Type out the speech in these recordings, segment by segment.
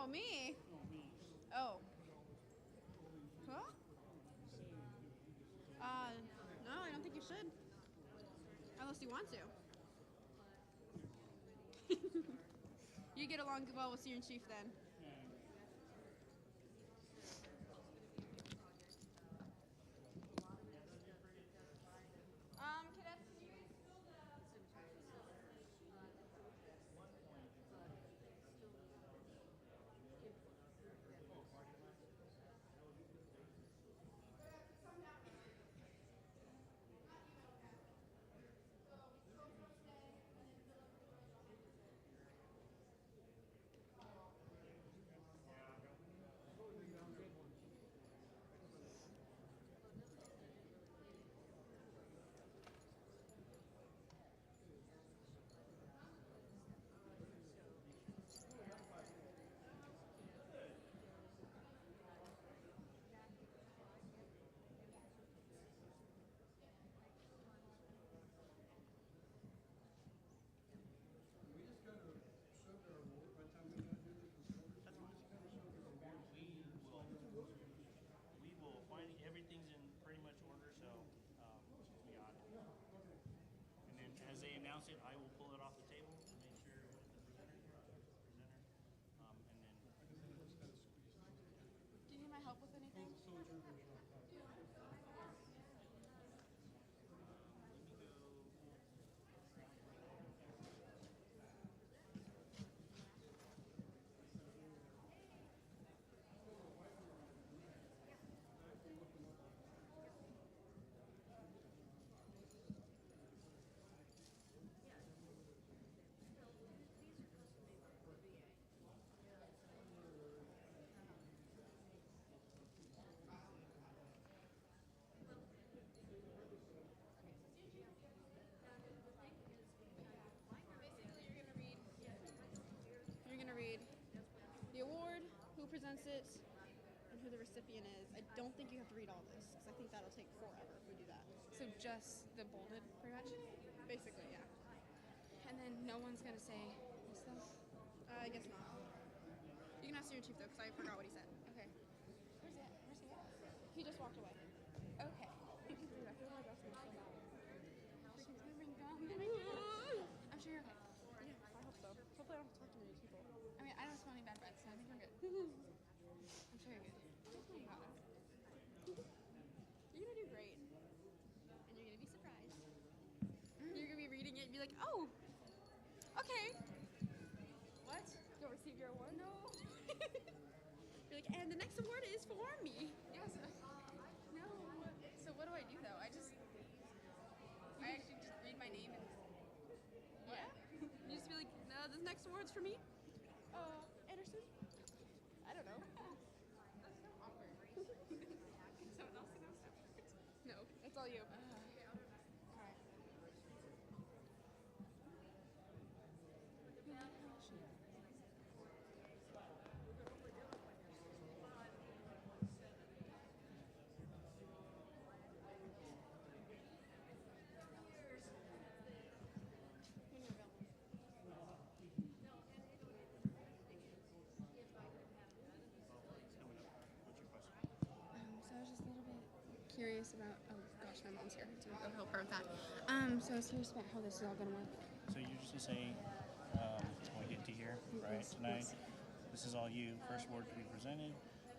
Oh, me? Oh. Huh? No, I don't think you should. Unless you want to. You get along well with Senior Chief then. Cadets, can you guys fill the... We will find everything's in pretty much order, so we got it. And then as they announce it, I will pull it off the table to make sure with the presenter. And then. Do you need my help with anything? Let me go. You're gonna read the award, who presents it, and who the recipient is. I don't think you have to read all this, because I think that'll take forever if we do that. So just the bolded, pretty much? Basically, yeah. And then no one's gonna say this stuff? I guess not. You can ask your chief though, because I forgot what he said. Okay. Where's he at? Where's he at? He just walked away. Okay. I feel my breath smells so bad. Freaking chewing gum. I'm sure you're okay. Yeah, I hope so. Hopefully I don't have to talk to many people. I mean, I don't smell any bad breath, so I think we're good. I'm sure you're good. You got it. You're gonna do great. And you're gonna be surprised. You're gonna be reading it and be like, oh, okay. What? You'll receive your award? No. You're like, and the next award is for me. Yes. No. So what do I do though? I actually just read my name and... Yeah? You just be like, no, this next award's for me? Anderson? I don't know. That's so awkward. Someone else knows that. No, it's all you. Alright. So I was just a little bit curious about, oh gosh, my mom's here to go help her with that. So I was curious about how this is all going to work. So you just say, when we get to here, right, tonight, this is all you. First word to be presented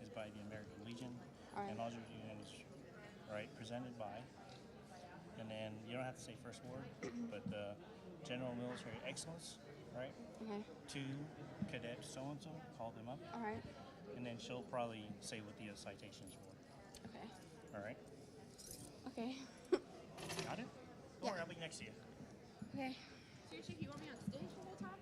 is by the American Legion. Right. And all you're doing is, right, presented by. And then you don't have to say first word, but General Military Excellence, right? Okay. To Cadet so-and-so, call them up. All right. And then she'll probably say what the citations were. Okay. All right? Okay. Got it? Don't worry, I'll be next to you. Okay. Seriously, you want me on stage the whole time?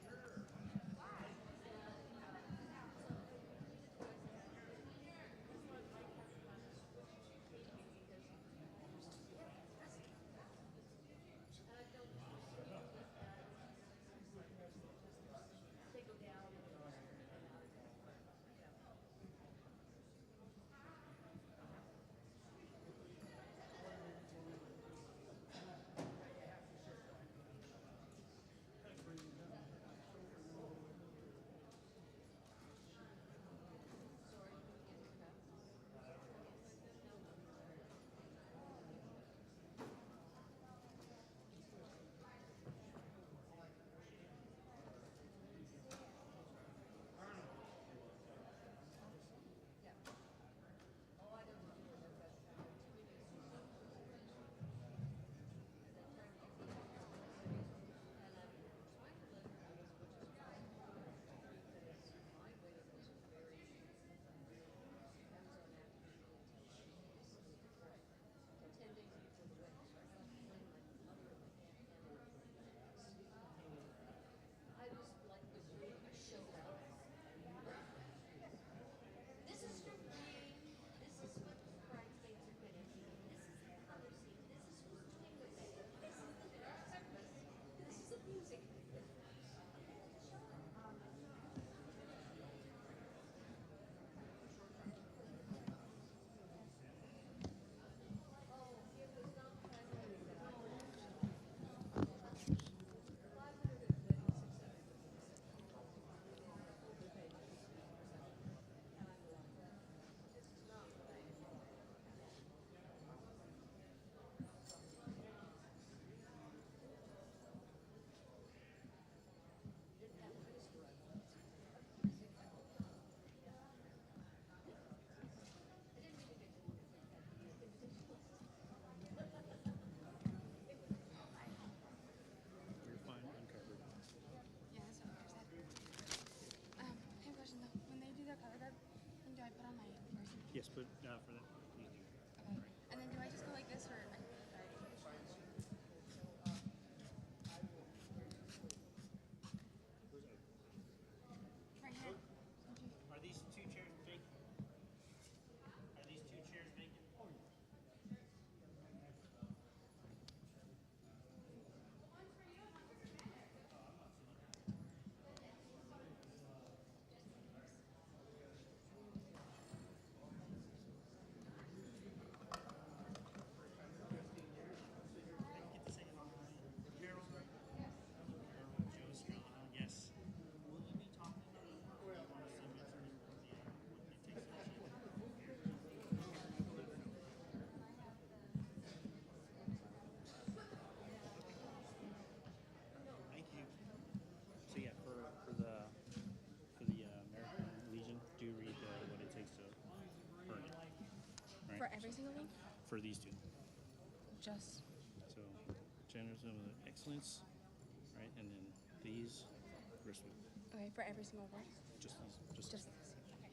Yes, but for that, please do. Okay. And then do I just go like this or? Right here. Are these two chairs vacant? Are these two chairs vacant? Get the second one. Carol, right? Carol, Joe Estrella, yes. Will you be talking or do you want to see mention what it takes Thank you. So yeah, for the American Legion, do read what it takes to earn it. Right? For every single one? For these two. Just. So journalism of excellence, right? And then these, respect. Okay, for every single word? Just these. Just this. Okay.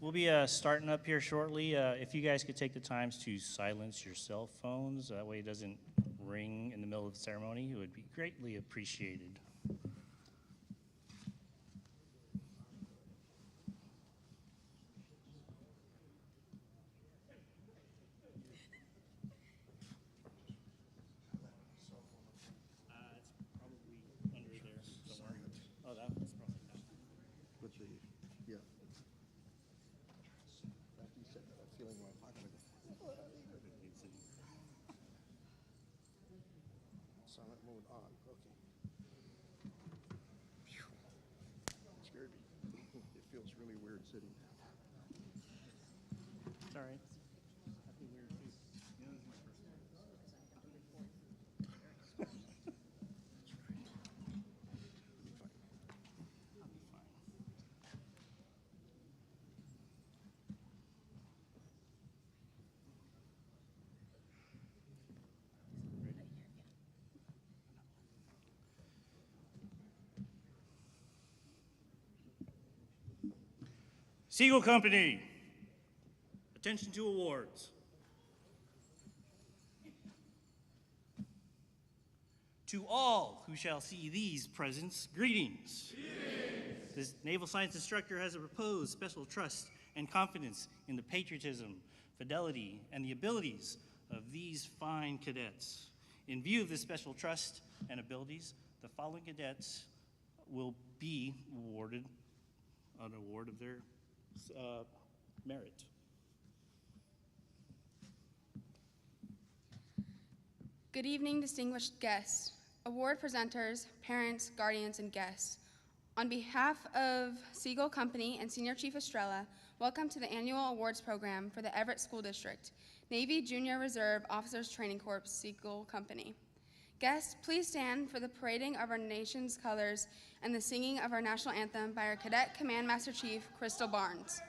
We'll be starting up here shortly. If you guys could take the times to silence your cell phones, that way it doesn't ring in the middle of the ceremony, it would be greatly appreciated. It's probably under there somewhere. Oh, that one's probably not. With the, yeah. After you said that, I'm feeling my pocket. Silent mode on, okay. Phew. Scared me. It feels really weird sitting. It's all right. I feel weird too. Yeah, this is my first time. I'll be fine. Siegel Company, attention to awards. To all who shall see these presents, greetings. This naval science instructor has a reposed special trust and confidence in the patriotism, fidelity, and the abilities of these fine cadets. In view of this special trust and abilities, the following cadets will be awarded an award of their merit. Good evening, distinguished guests, award presenters, parents, guardians, and guests. On behalf of Siegel Company and Senior Chief Estrella, welcome to the annual awards program for the Everett School District, Navy Junior Reserve Officers Training Corps, Siegel Company. Guests, please stand for the parading of our nation's colors and the singing of our national anthem by our Cadet Command Master Chief, Crystal Barnes.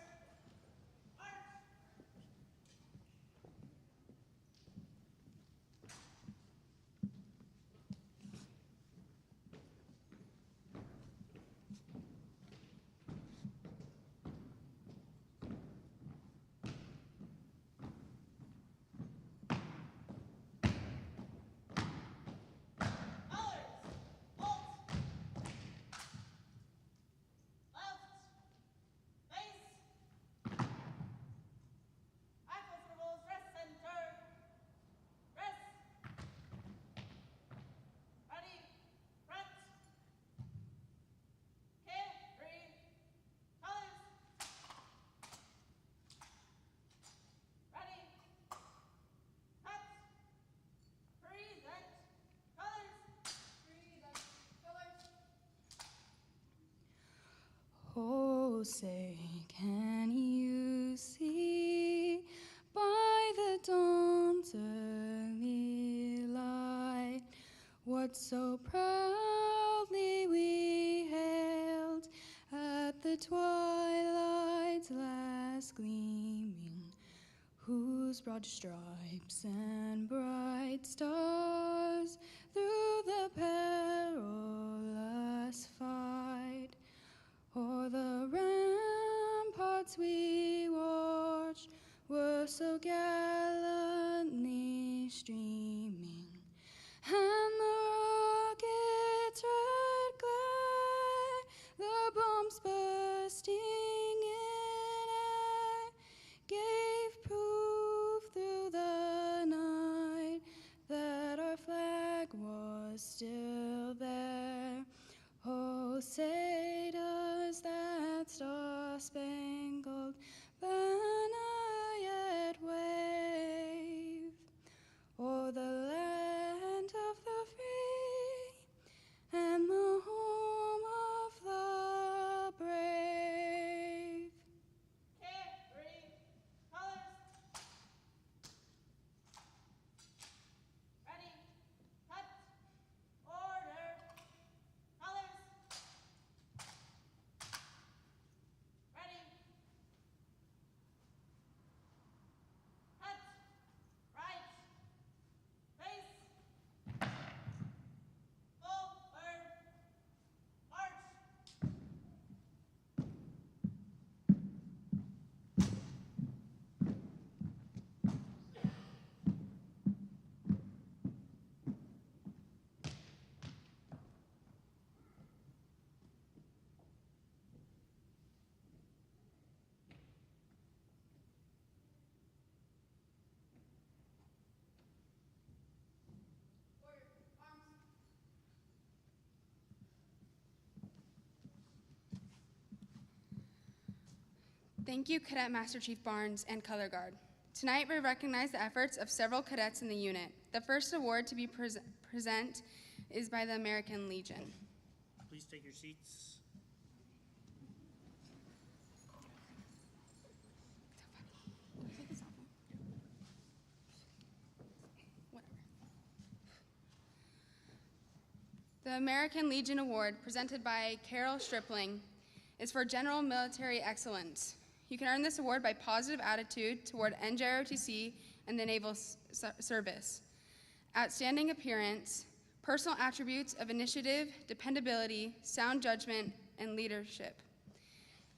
Oh, say, can you see by the dawn's early light what so proudly we hailed at the twilight's last gleaming, whose broad stripes and bright stars through the perilous fight o'er the ramparts we walked so gallantly streaming, and the rocket's red glare, the bombs bursting in air, gave proof through the night that our flag was still there. Oh, say does that star-spangled banner yet wave o'er the land of the free and the home of the brave? Carry colors. Ready, cut, order, colors. Ready, cut, right, face, forward, march. Thank you, Cadet Master Chief Barnes and Color Guard. Tonight, we recognize the efforts of several cadets in the unit. The first award to be present is by the American Legion. Please take your seats. The American Legion Award, presented by Carol Stripling, is for general military excellence. You can earn this award by positive attitude toward NJROTC and the Naval Service, outstanding appearance, personal attributes of initiative, dependability, sound judgment, and leadership,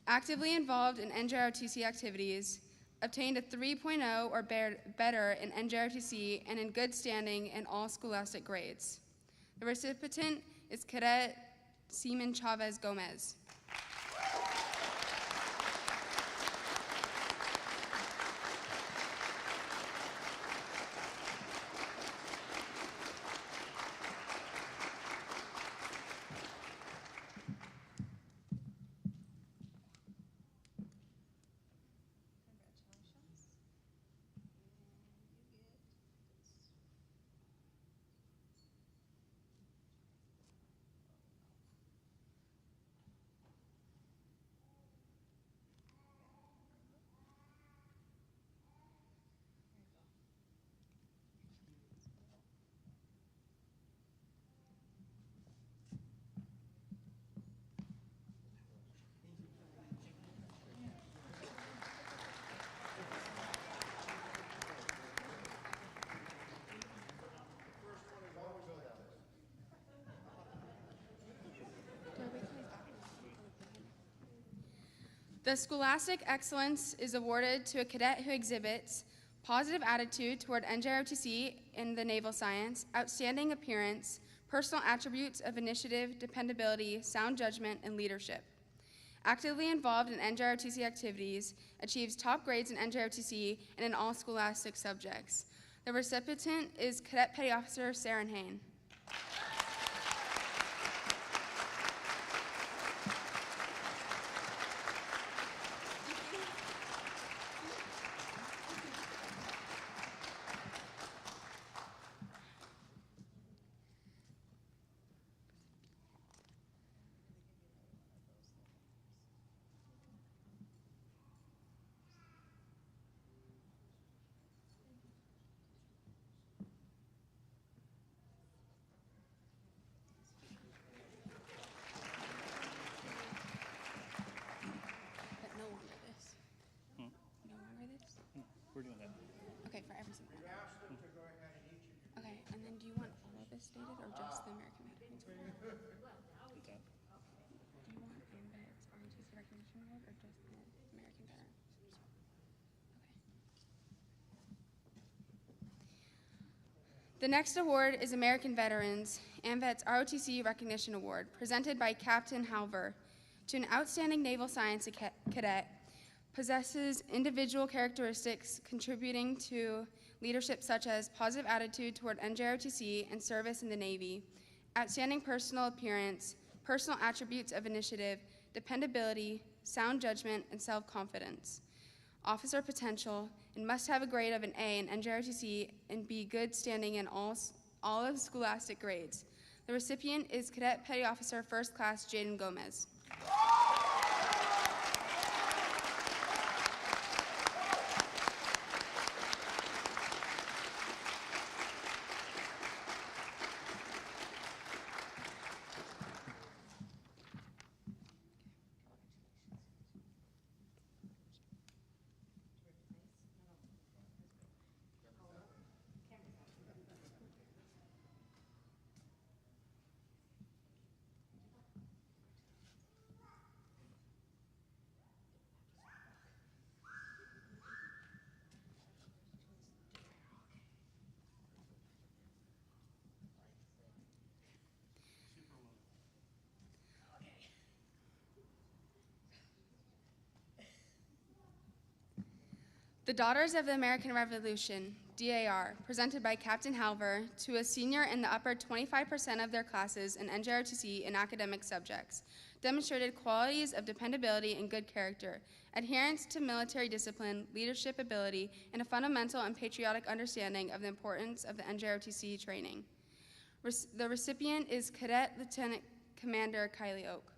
actively involved in NJROTC activities, obtained a 3.0 or better in NJROTC, and in good standing in all scholastic grades. The recipient is Cadet Seaman Chavez Gomez. The Scholastic Excellence is awarded to a cadet who exhibits positive attitude toward NJROTC in the naval science, outstanding appearance, personal attributes of initiative, dependability, sound judgment, and leadership. Actively involved in NJROTC activities, achieves top grades in NJROTC and in all scholastic subjects. The recipient is Cadet Petty Officer Saren Hain. But no longer this. No longer this? We're doing that. Okay, for every single one. Okay, and then do you want all of this stated or just the American Veterans Award? What's that? Do you want the ROTC Recognition Award or just the American Veterans? Okay. The next award is American Veterans AMVETS ROTC Recognition Award, presented by Captain Halver to an outstanding naval science cadet, possesses individual characteristics contributing to leadership such as positive attitude toward NJROTC and service in the Navy, outstanding personal appearance, personal attributes of initiative, dependability, sound judgment, and self-confidence, officer potential, and must have a grade of an A in NJROTC and be good standing in all of scholastic grades. The recipient is Cadet Petty Officer First Class Jaden Gomez. The Daughters of the American Revolution, DAR, presented by Captain Halver to a senior in the upper 25% of their classes in NJROTC in academic subjects, demonstrated qualities of dependability and good character, adherence to military discipline, leadership ability, and a fundamental and patriotic understanding of the importance of the NJROTC training. The recipient is Cadet Lieutenant Commander Kylie Oak.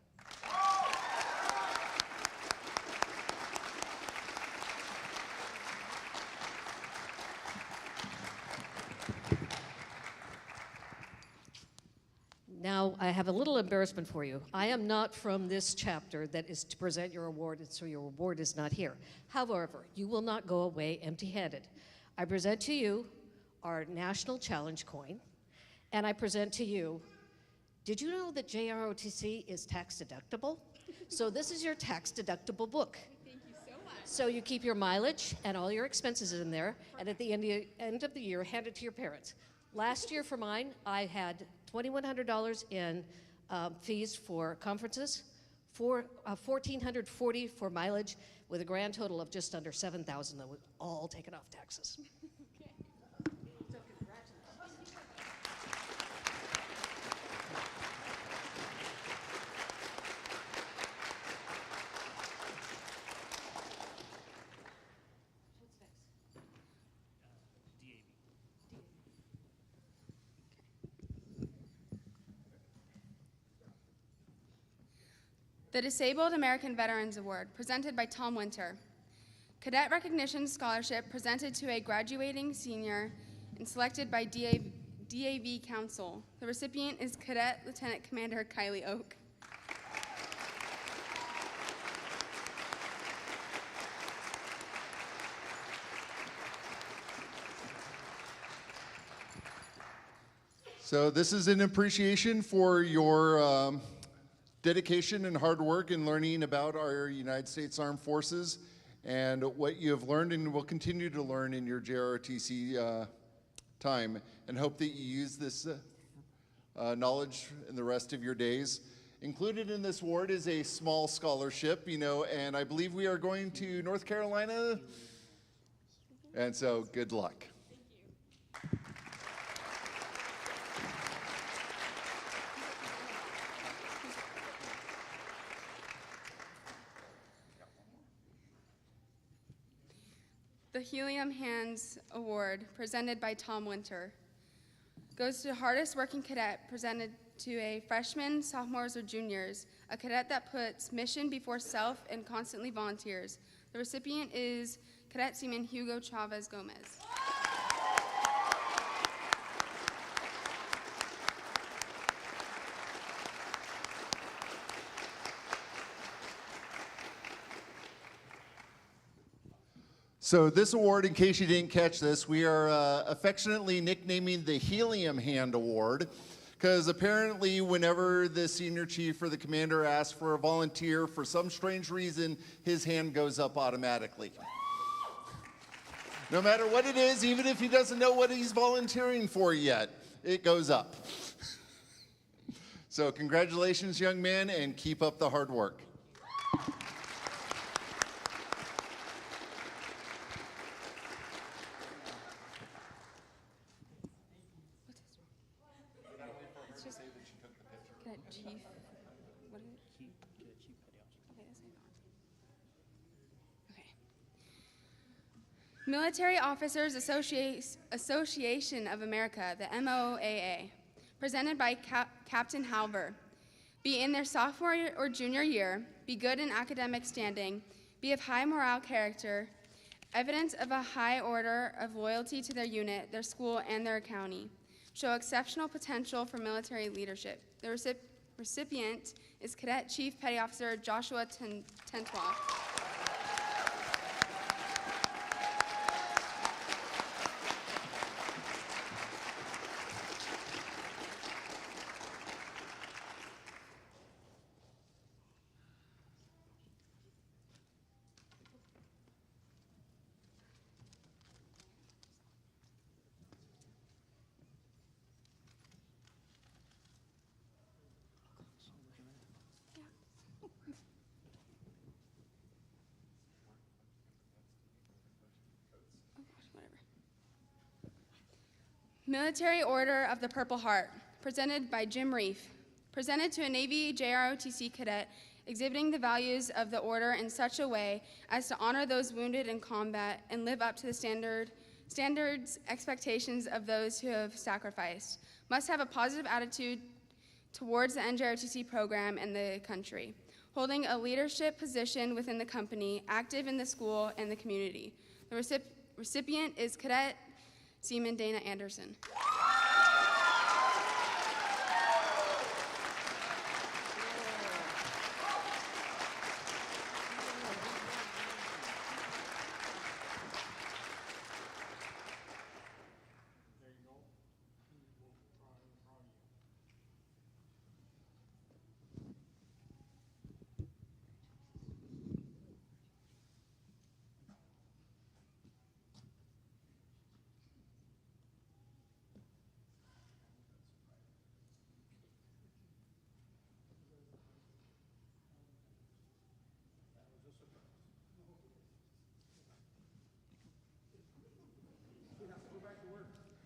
Now, I have a little embarrassment for you. I am not from this chapter that is to present your award, and so your award is not here. However, you will not go away empty-handed. I present to you our National Challenge coin, and I present to you, did you know that JROTC is tax deductible? So this is your tax deductible book. Thank you so much. So you keep your mileage and all your expenses in there, and at the end of the year, hand it to your parents. Last year for mine, I had $2,100 in fees for conferences, $1,440 for mileage, with a grand total of just under $7,000 that was all taken off taxes. The Disabled American Veterans Award, presented by Tom Winter. Cadet Recognition Scholarship presented to a graduating senior and selected by DAV Council. The recipient is Cadet Lieutenant Commander Kylie Oak. So this is an appreciation for your dedication and hard work in learning about our United States Armed Forces and what you have learned and will continue to learn in your JROTC time, and hope that you use this knowledge in the rest of your days. Included in this award is a small scholarship, and I believe we are going to North Carolina, and so good luck. The Helium Hands Award, presented by Tom Winter, goes to hardest working cadet, presented to a freshman, sophomores, or juniors, a cadet that puts mission before self and constantly volunteers. The recipient is Cadet Seaman Hugo Chavez Gomez. So this award, in case you didn't catch this, we are affectionately nicknaming the Helium Hand Award, because apparently whenever the senior chief or the commander asks for a volunteer, for some strange reason, his hand goes up automatically. No matter what it is, even if he doesn't know what he's volunteering for yet, it goes up. So congratulations, young man, and keep up the hard work. Cadet Chief, what is it? Chief Petty Officer. Okay, that's what I thought. Okay. Military Officers Association of America, the MOAA, presented by Captain Halver. Be in their sophomore or junior year, be good in academic standing, be of high moral character, evidence of a high order of loyalty to their unit, their school, and their county. Show exceptional potential for military leadership. The recipient is Cadet Chief Petty Officer Joshua Tentwall. Military Order of the Purple Heart, presented by Jim Reef, presented to a Navy JROTC cadet exhibiting the values of the order in such a way as to honor those wounded in combat and live up to the standards, expectations of those who have sacrificed. Must have a positive attitude towards the NJROTC program and the country, holding a leadership position within the company, active in the school and the community. The recipient is Cadet Seaman Dana Anderson.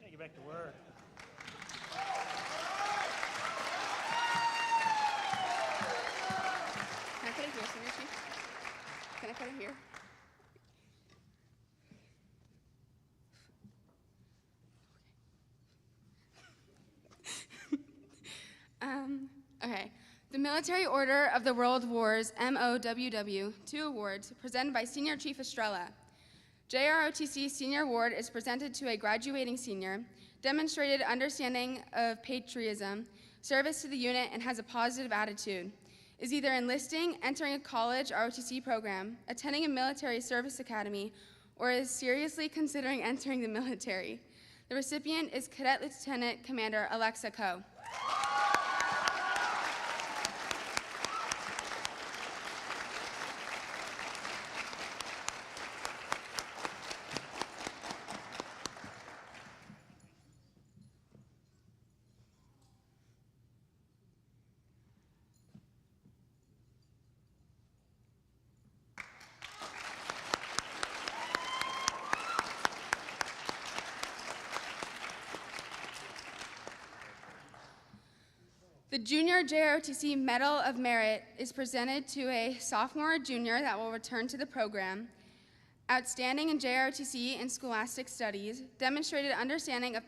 Yeah, get back to work. Can I put it here, Senior Chief? Can I put it here? Okay. The Military Order of the World Wars, MOWW, 2 awards, presented by Senior Chief Estrella. JROTC Senior Award is presented to a graduating senior, demonstrated understanding of patriotism, service to the unit, and has a positive attitude. Is either enlisting, entering a college ROTC program, attending a military service academy, or is seriously considering entering the military. The recipient is Cadet Lieutenant Commander Alexa Coe. The Junior JROTC Medal of Merit is presented to a sophomore or junior that will return to the program. Outstanding in JROTC and scholastic studies, demonstrated understanding of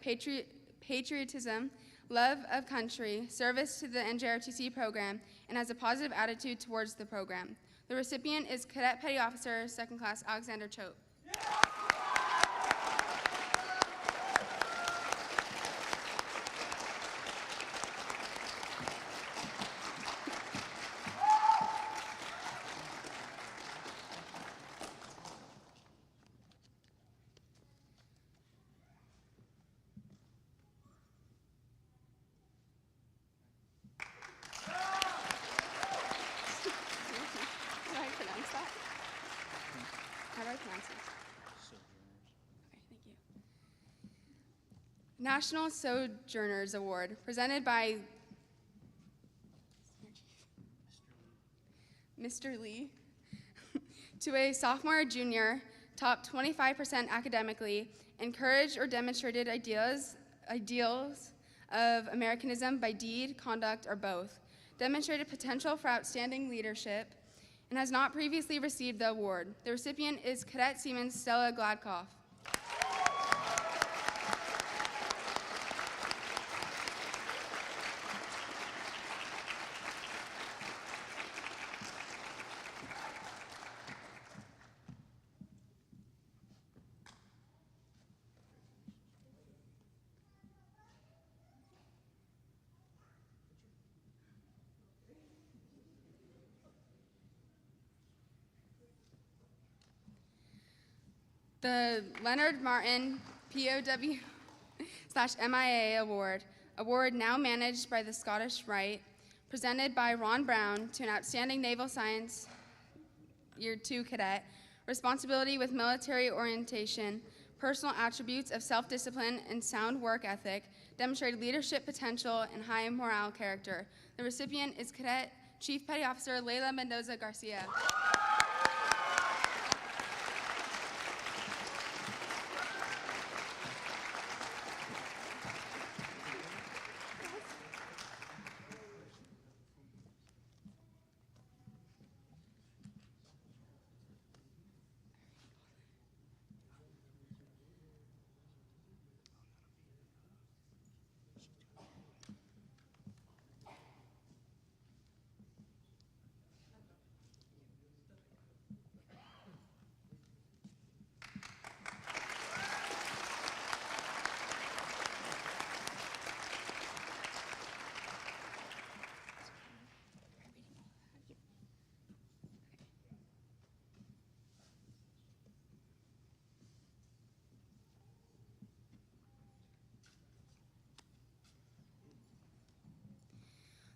patriotism, love of country, service to the NJROTC program, and has a positive attitude towards the program. The recipient is Cadet Petty Officer, 2nd Class Alexander Choate. How do I pronounce that? How do I pronounce it? National Sojourners Award, presented by Mr. Lee, to a sophomore or junior, top 25% academically, encouraged or demonstrated ideals of Americanism by deed, conduct, or both, demonstrated potential for outstanding leadership, and has not previously received the award. The recipient is Cadet Seaman Stella Gladkoff. The Leonard Martin POW/MIA award now managed by the Scottish Rite, presented by Ron Brown to an outstanding Naval Science Year 2 cadet, responsibility with military orientation, personal attributes of self-discipline and sound work ethic, demonstrated leadership potential and high morale character. The recipient is Cadet Chief Petty Officer Leila Mendoza Garcia.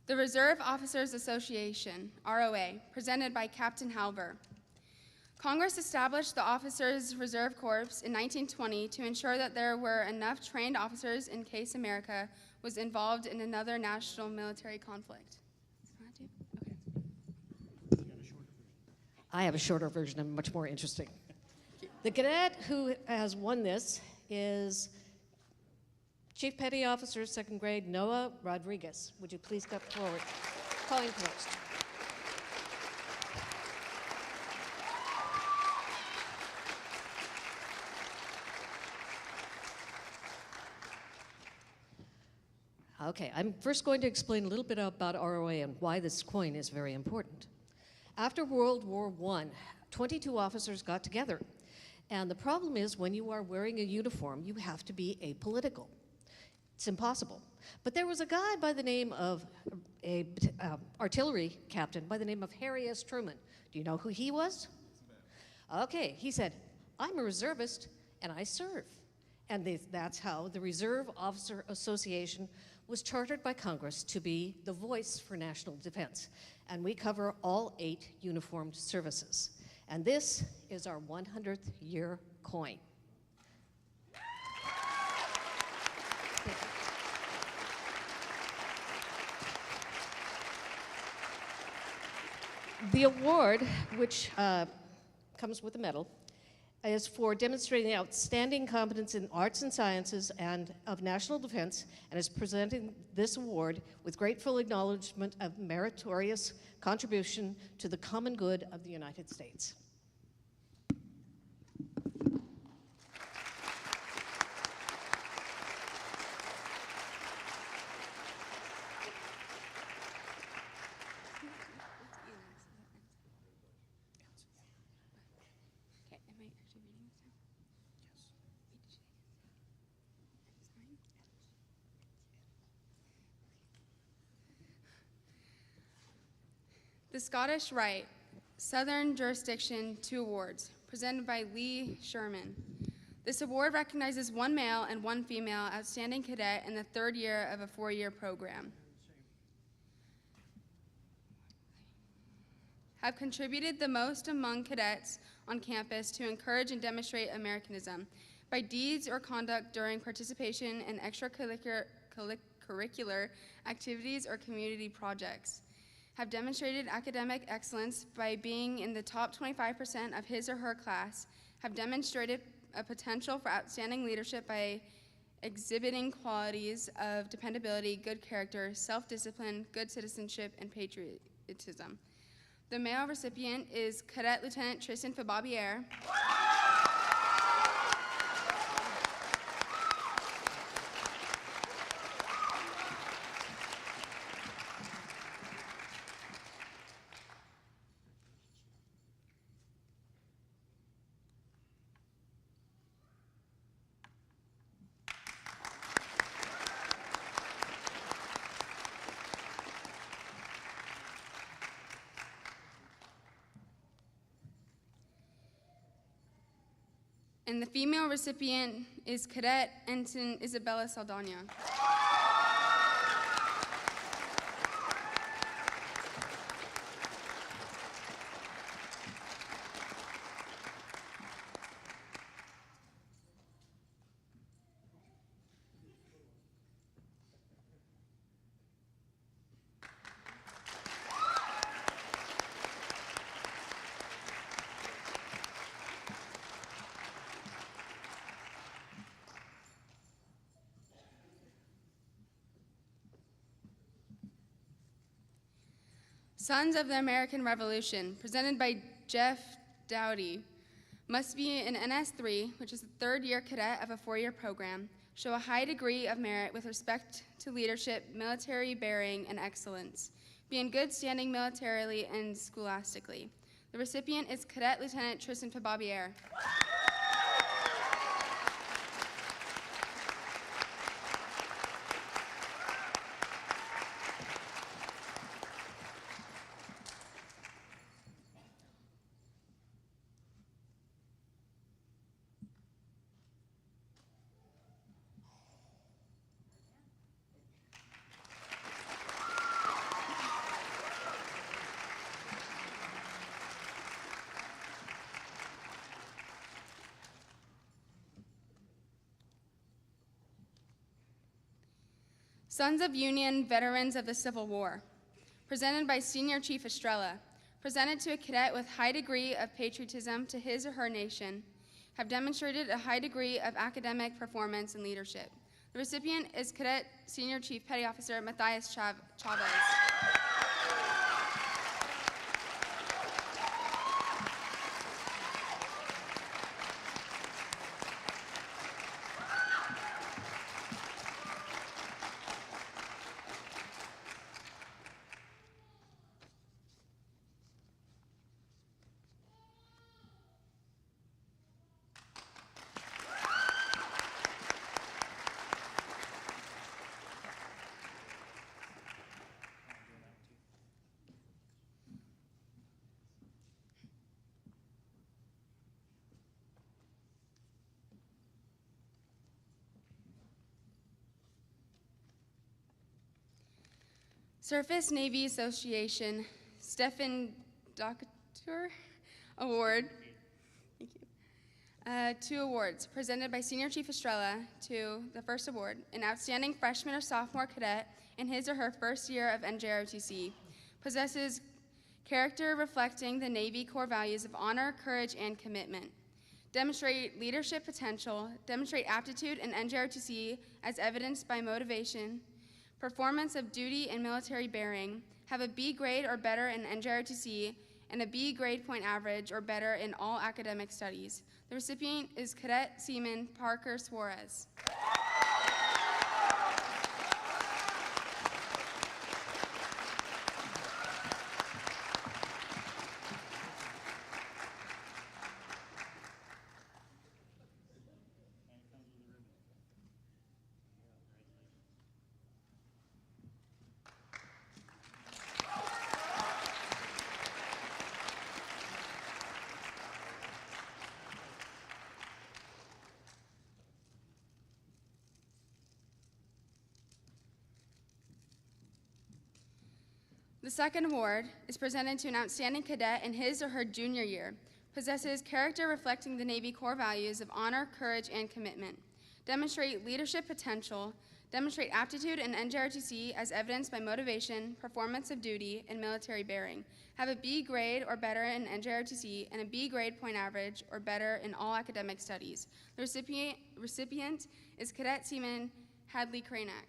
The Reserve Officers Association, ROA, presented by Captain Halver. Congress established the Officers Reserve Corps in 1920 to ensure that there were enough trained officers in case America was involved in another national military conflict. I have a shorter version and much more interesting. The cadet who has won this is Chief Petty Officer, 2nd grade, Noah Rodriguez. Would you please come forward? Calling post. Okay, I'm first going to explain a little bit about ROA and why this coin is very important. After World War I, 22 officers got together. And the problem is when you are wearing a uniform, you have to be apolitical. It's impossible. But there was a guy by the name of a artillery captain by the name of Harry S. Truman. Do you know who he was? Okay, he said, I'm a reservist and I serve. And that's how the Reserve Officer Association was chartered by Congress to be the voice for national defense. And we cover all 8 uniformed services. And this is our 100th year coin. The award, which comes with a medal, is for demonstrating outstanding competence in arts and sciences and of national defense, and is presenting this award with grateful acknowledgement of meritorious contribution to the common good of the United States. The Scottish Rite, Southern Jurisdiction 2 Awards, presented by Lee Sherman. This award recognizes 1 male and 1 female outstanding cadet in the 3rd year of a 4-year program. Have contributed the most among cadets on campus to encourage and demonstrate Americanism by deeds or conduct during participation in extracurricular activities or community projects, have demonstrated academic excellence by being in the top 25% of his or her class, have demonstrated a potential for outstanding leadership by exhibiting qualities of dependability, good character, self-discipline, good citizenship, and patriotism. The male recipient is Cadet Lieutenant Tristan Fababier. And the female recipient is Cadet Ensign Isabella Saldana. Sons of the American Revolution, presented by Jeff Dowdy, must be an NS3, which is the third-year cadet of a four-year program, show a high degree of merit with respect to leadership, military bearing, and excellence, be in good standing militarily and scholastically. The recipient is Cadet Lieutenant Tristan Fababier. Sons of Union Veterans of the Civil War, presented by Senior Chief Estrella, presented to a cadet with high degree of patriotism to his or her nation, have demonstrated a high degree of academic performance and leadership. The recipient is Cadet Senior Chief Petty Officer Matthias Chavez. Surface Navy Association Stephen Doctor Award. Thank you. Two awards presented by Senior Chief Estrella to the first award, an outstanding freshman or sophomore cadet in his or her first year of NJROTC, possesses character reflecting the Navy core values of honor, courage, and commitment. Demonstrate leadership potential, demonstrate aptitude in NJROTC as evidenced by motivation, performance of duty and military bearing, have a B grade or better in NJROTC, and a B grade point average or better in all academic studies. The recipient is Cadet Seaman Parker Suarez. The second award is presented to an outstanding cadet in his or her junior year, Possesses character reflecting the Navy core values of honor, courage, and commitment. Demonstrate leadership potential. Demonstrate aptitude in NJROTC as evidenced by motivation, performance of duty, and military bearing. Have a B grade or better in NJROTC and a B grade point average or better in all academic studies. The recipient is Cadet Seaman Hadley Cranack.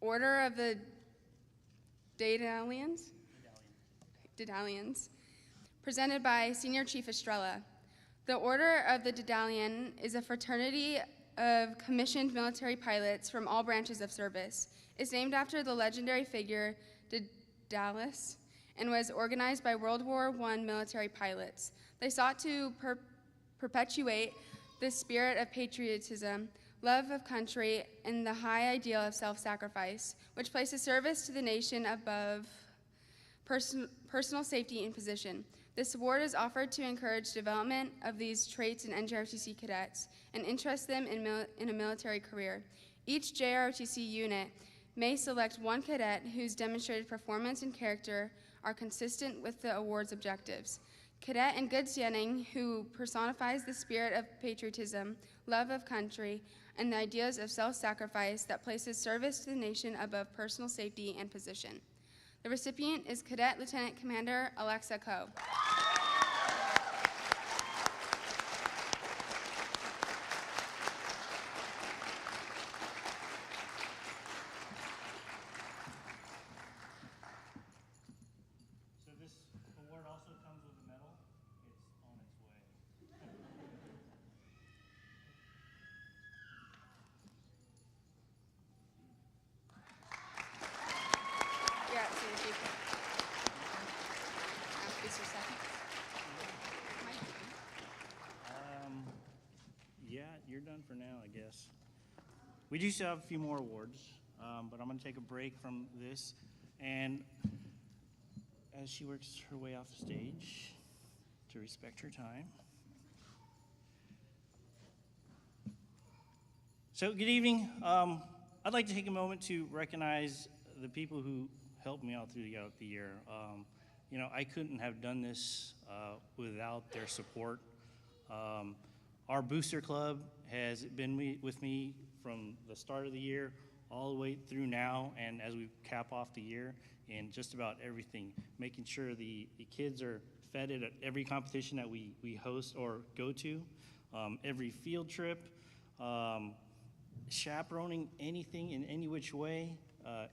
Order of the Dedalians, presented by Senior Chief Estrella. The Order of the Dedalian is a fraternity of commissioned military pilots from all branches of service. It's named after the legendary figure Daedalus and was organized by World War I military pilots. They sought to perpetuate the spirit of patriotism, love of country, and the high ideal of self-sacrifice, which places service to the nation above personal safety and position. This award is offered to encourage development of these traits in NJROTC cadets and interest them in a military career. Each JROTC unit may select one cadet whose demonstrated performance and character are consistent with the award's objectives. Cadet in good standing who personifies the spirit of patriotism, love of country, and the ideas of self-sacrifice that places service to the nation above personal safety and position. The recipient is Cadet Lieutenant Commander Alexa Coe. So this award also comes with a medal. It's on its way. You're at Senior Chief. Is your second? Yeah, you're done for now, I guess. We do still have a few more awards, but I'm going to take a break from this. And as she works her way off the stage, to respect her time. So, good evening. I'd like to take a moment to recognize the people who helped me out throughout the year. You know, I couldn't have done this without their support. Our booster club has been with me from the start of the year all the way through now, and as we cap off the year, in just about everything, making sure the kids are fed at every competition that we host or go to, every field trip, chaperoning anything in any which way,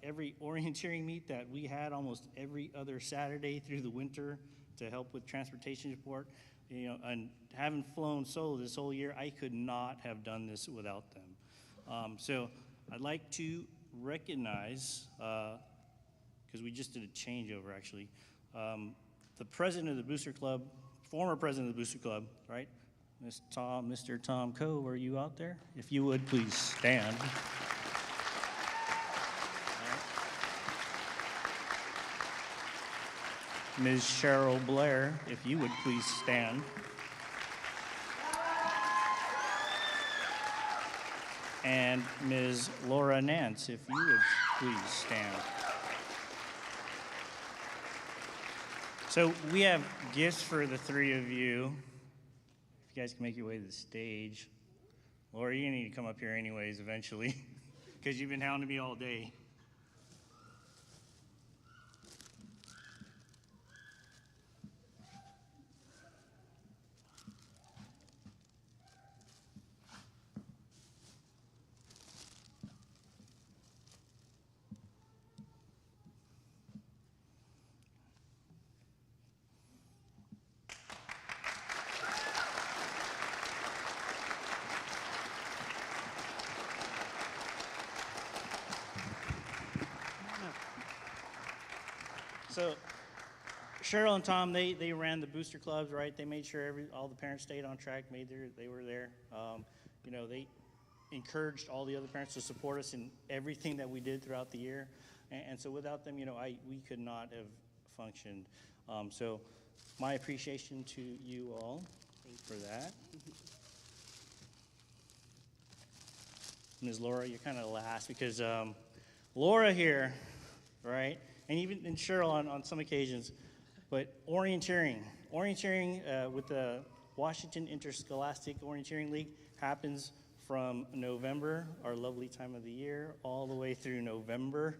every orienteering meet that we had almost every other Saturday through the winter to help with transportation support. You know, and having flown solo this whole year, I could not have done this without them. So I'd like to recognize, because we just did a changeover actually, the president of the Booster Club, former president of the Booster Club, right? Mr. Tom Coe, are you out there? If you would, please stand. Ms. Cheryl Blair, if you would please stand. And Ms. Laura Nance, if you would please stand. So we have gifts for the three of you. If you guys can make your way to the stage. Laura, you're gonna need to come up here anyways eventually, because you've been hounding me all day. So Cheryl and Tom, they ran the booster clubs, right? They made sure all the parents stayed on track, they were there. You know, they encouraged all the other parents to support us in everything that we did throughout the year. And so without them, you know, we could not have functioned. So my appreciation to you all for that. Ms. Laura, you're kind of last because Laura here, right, and even and Cheryl on some occasions, but orienteering with the Washington Interscholastic Orienteering League happens from November, our lovely time of the year, all the way through November.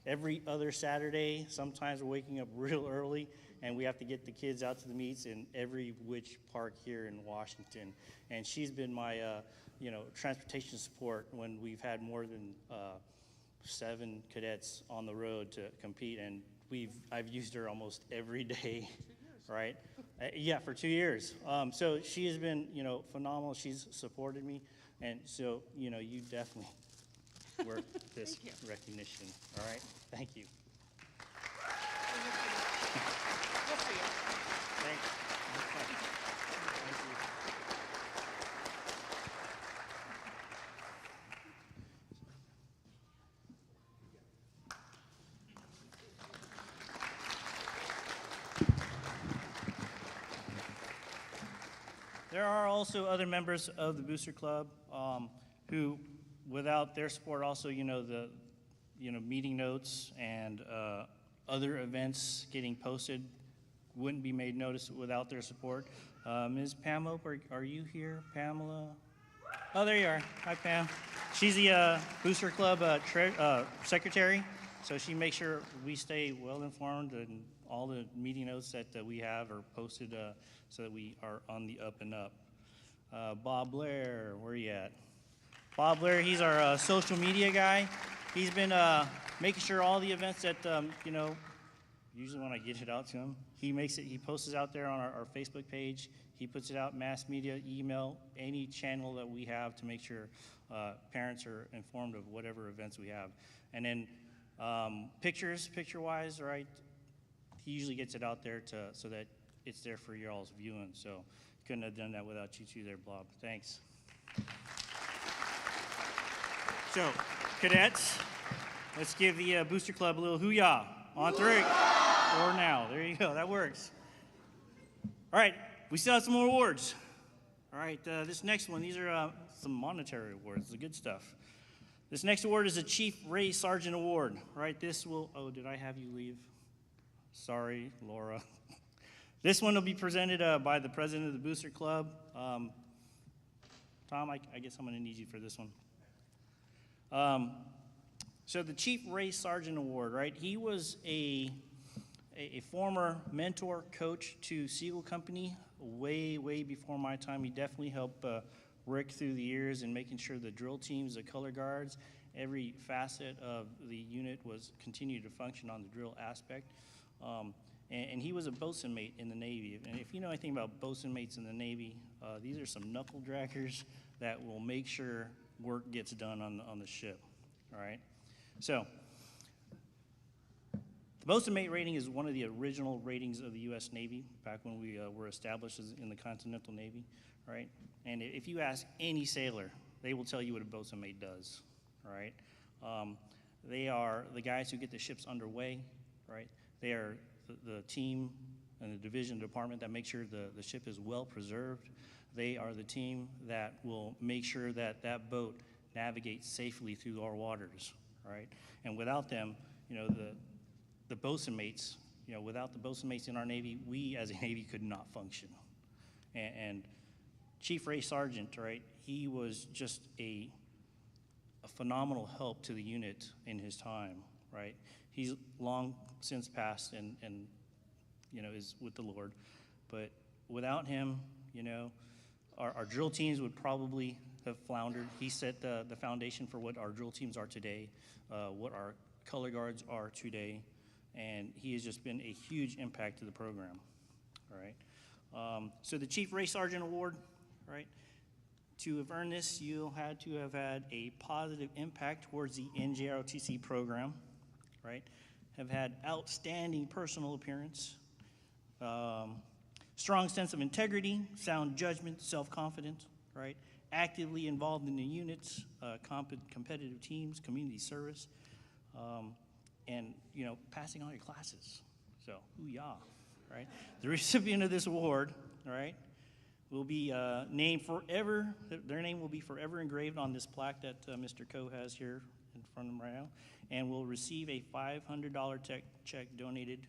Every other Saturday, sometimes we're waking up real early, and we have to get the kids out to the meets in every which park here in Washington. And she's been my, you know, transportation support when we've had more than 7 cadets on the road to compete, and I've used her almost every day, right? Yeah, for 2 years. So she has been, you know, phenomenal. She's supported me, and so, you know, you definitely worth this recognition. All right, thank you. Thanks. Thank you. There are also other members of the Booster Club who, without their support, also, you know, the, you know, meeting notes and other events getting posted wouldn't be made notice without their support. Ms. Pam Ope, are you here? Pamela? Oh, there you are. Hi, Pam. She's the Booster Club secretary, so she makes sure we stay well informed and all the meeting notes that we have are posted so that we are on the up and up. Bob Blair, where are you at? Bob Blair, he's our social media guy. He's been making sure all the events that, you know, usually when I get it out to him, he posts it out there on our Facebook page. He puts it out mass media, email, any channel that we have to make sure parents are informed of whatever events we have. And then picture-wise, right, he usually gets it out there so that it's there for y'all's viewing. So couldn't have done that without you two there, Bob. Thanks. So, cadets, let's give the Booster Club a little hoo-yah on 3 or now. There you go. That works. All right. We still have some more awards. All right. This next one, these are some monetary awards, the good stuff. This next award is the Chief Ray Sargent Award. All right. This will, oh, did I have you leave? Sorry, Laura. This one will be presented by the president of the Booster Club. Tom, I guess I'm going to need you for this one. So the Chief Ray Sargent Award, right? He was a former mentor coach to Siegel Company way before my time. He definitely helped Rick through the years in making sure the drill teams, the color guards, every facet of the unit was continued to function on the drill aspect. And he was a bosun mate in the Navy. And if you know anything about bosun mates in the Navy, these are some knuckle draggers that will make sure work gets done on the ship, all right? So, the bosun mate rating is one of the original ratings of the U.S. Navy back when we were established in the Continental Navy, right? And if you ask any sailor, they will tell you what a bosun mate does, all right? They are the guys who get the ships underway, right? They are the team and the division department that make sure the ship is well preserved. They are the team that will make sure that that boat navigates safely through our waters, right? And without them, you know, the bosun mates, you know, without the bosun mates in our Navy, we as a Navy could not function. And Chief Ray Sargent, right, he was just a phenomenal help to the unit in his time, right? He's long since passed and you know, is with the Lord. But without him, you know, our drill teams would probably have floundered. He set the foundation for what our drill teams are today, what our color guards are today, and he has just been a huge impact to the program, all right? So the Chief Ray Sargent Award, right? To have earned this, you had to have had a positive impact towards the NJROTC program, right? have had outstanding personal appearance, strong sense of integrity, sound judgment, self-confidence, right? Actively involved in the units, competitive teams, community service, and, you know, passing all your classes. So, ooh-yah, right? The recipient of this award, all right, will be named forever, their name will be forever engraved on this plaque that Mr. Coe has here in front of him right now, and will receive a $500 check donated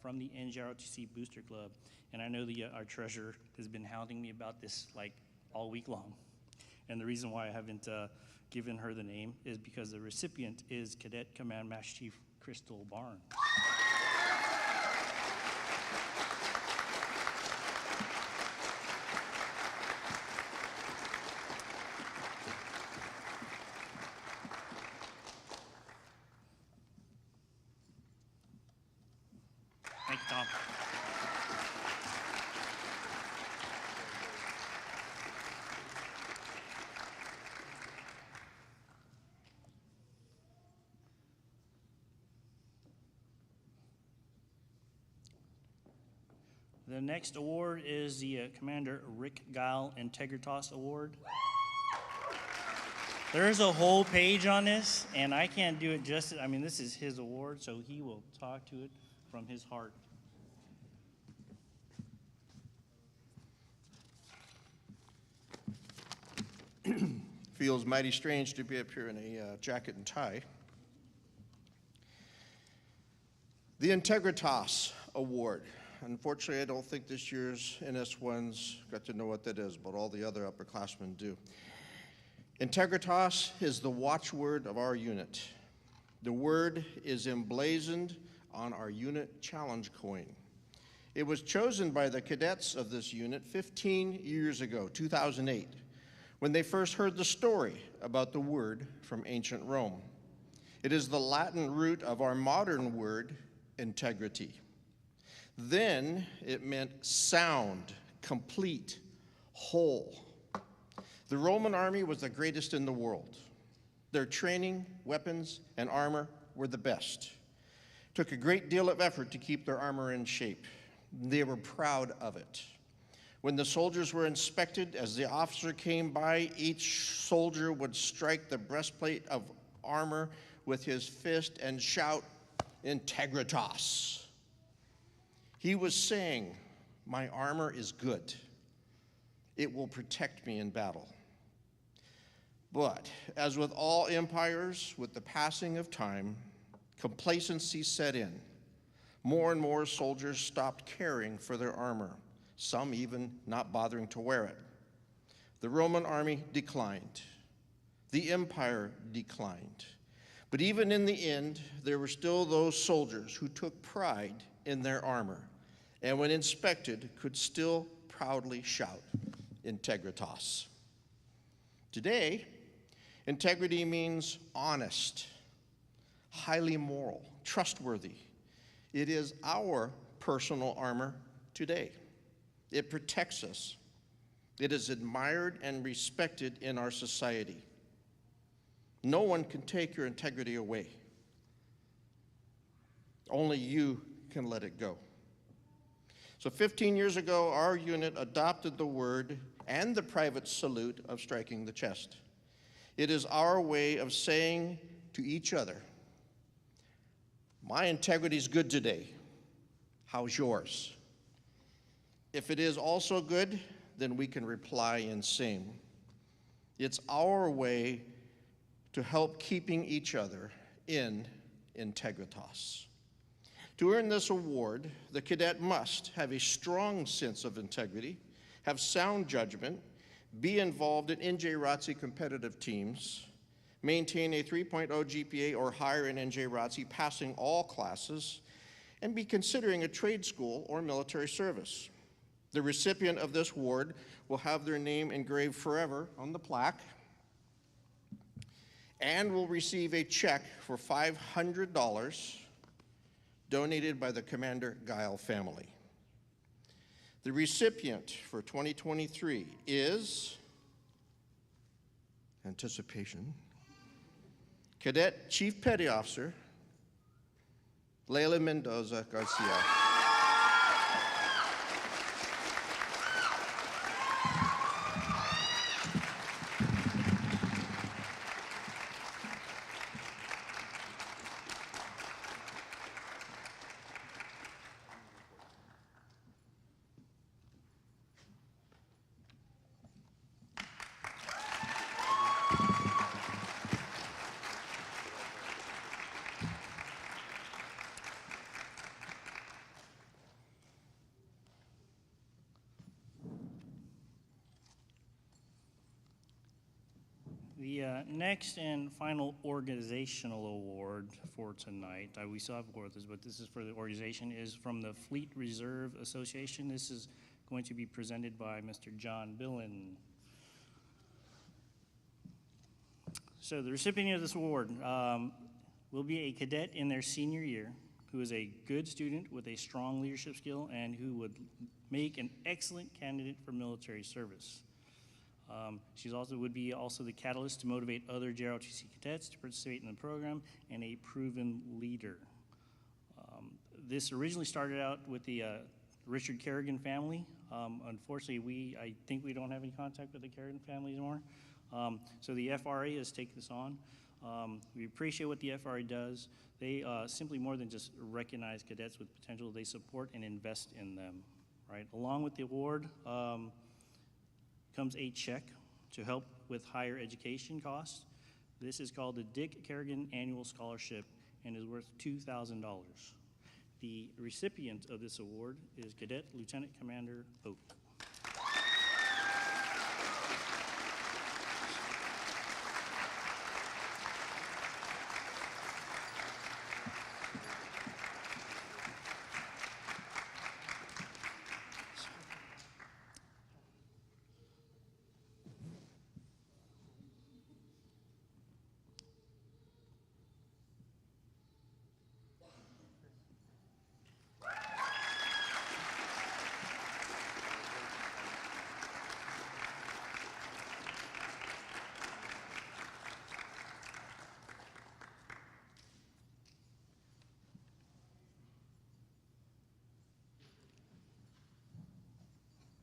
from the NJROTC Booster Club. And I know our treasurer has been hounding me about this like all week long. And the reason why I haven't given her the name is because the recipient is Cadet Command Master Chief Crystal Barn. Thank you, Tom. The next award is the Commander Rick Guile Integritas Award. There's a whole page on this, and I can't do it justice. I mean, this is his award, so he will talk to it from his heart. Feels mighty strange to be up here in a jacket and tie. The Integritas Award. Unfortunately, I don't think this year's NS1s got to know what that is, but all the other upperclassmen do. Integritas is the watchword of our unit. The word is emblazoned on our unit challenge coin. It was chosen by the cadets of this unit 15 years ago, 2008, when they first heard the story about the word from ancient Rome. It is the Latin root of our modern word, integrity. Then it meant sound, complete, whole. The Roman army was the greatest in the world. Their training, weapons, and armor were the best. It took a great deal of effort to keep their armor in shape. They were proud of it. When the soldiers were inspected, as the officer came by, each soldier would strike the breastplate of armor with his fist and shout, "Integritas." He was saying, "My armor is good. It will protect me in battle." But as with all empires, with the passing of time, complacency set in. More and more soldiers stopped caring for their armor, some even not bothering to wear it. The Roman army declined. The empire declined. But even in the end, there were still those soldiers who took pride in their armor, and when inspected, could still proudly shout, "Integritas." Today, integrity means honest, highly moral, trustworthy. It is our personal armor today. It protects us. It is admired and respected in our society. No one can take your integrity away. Only you can let it go. So 15 years ago, our unit adopted the word and the private salute of striking the chest. It is our way of saying to each other, "My integrity is good today. How's yours?" If it is also good, then we can reply in same. It's our way to help keeping each other in integritas. To earn this award, the cadet must have a strong sense of integrity, have sound judgment, be involved in NJROTC competitive teams, maintain a 3.0 GPA or higher in NJROTC, passing all classes, and be considering a trade school or military service. The recipient of this award will have their name engraved forever on the plaque and will receive a check for $500 donated by the Commander Guile family. The recipient for 2023 is, anticipation, Cadet Chief Petty Officer Leila Mendoza Garcia. The next and final organizational award for tonight, we still have more of this, but this is for the organization, is from the Fleet Reserve Association. This is going to be presented by Mr. John Billen. So the recipient of this award will be a cadet in their senior year who is a good student with a strong leadership skill and who would make an excellent candidate for military service. She would be also the catalyst to motivate other JROTC cadets to participate in the program and a proven leader. This originally started out with the Richard Kerrigan family. Unfortunately, I think we don't have any contact with the Kerrigan family anymore. So the FRA has taken this on. We appreciate what the FRA does. They simply more than just recognize cadets with potential, they support and invest in them, right? Along with the award, comes a check to help with higher education costs. This is called the Dick Kerrigan Annual Scholarship and is worth $2,000. The recipient of this award is Cadet Lieutenant Commander Oak.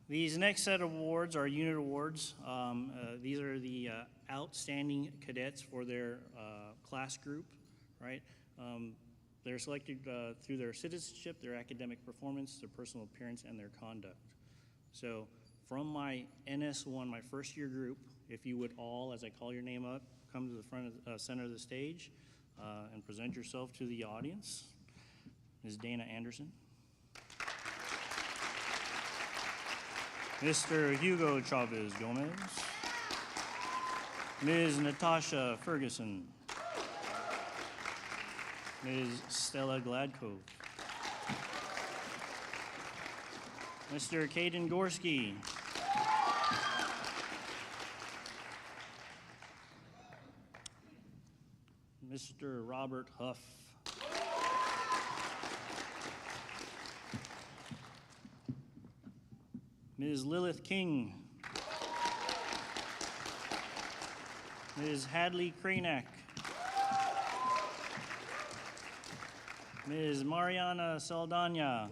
These next set of awards are unit awards. These are the outstanding cadets for their class group, right? They're selected through their citizenship, their academic performance, their personal appearance, and their conduct. So from my NS1, my first year group, if you would all, as I call your name up, come to the front of center of the stage and present yourself to the audience. Ms. Dana Anderson. Mr. Hugo Chavez Gomez, Ms. Natasha Ferguson, Ms. Stella Gladko, Mr. Caden Gorski, Mr. Robert Huff, Ms. Lilith King, Ms. Hadley Kranak, Ms. Mariana Saldana,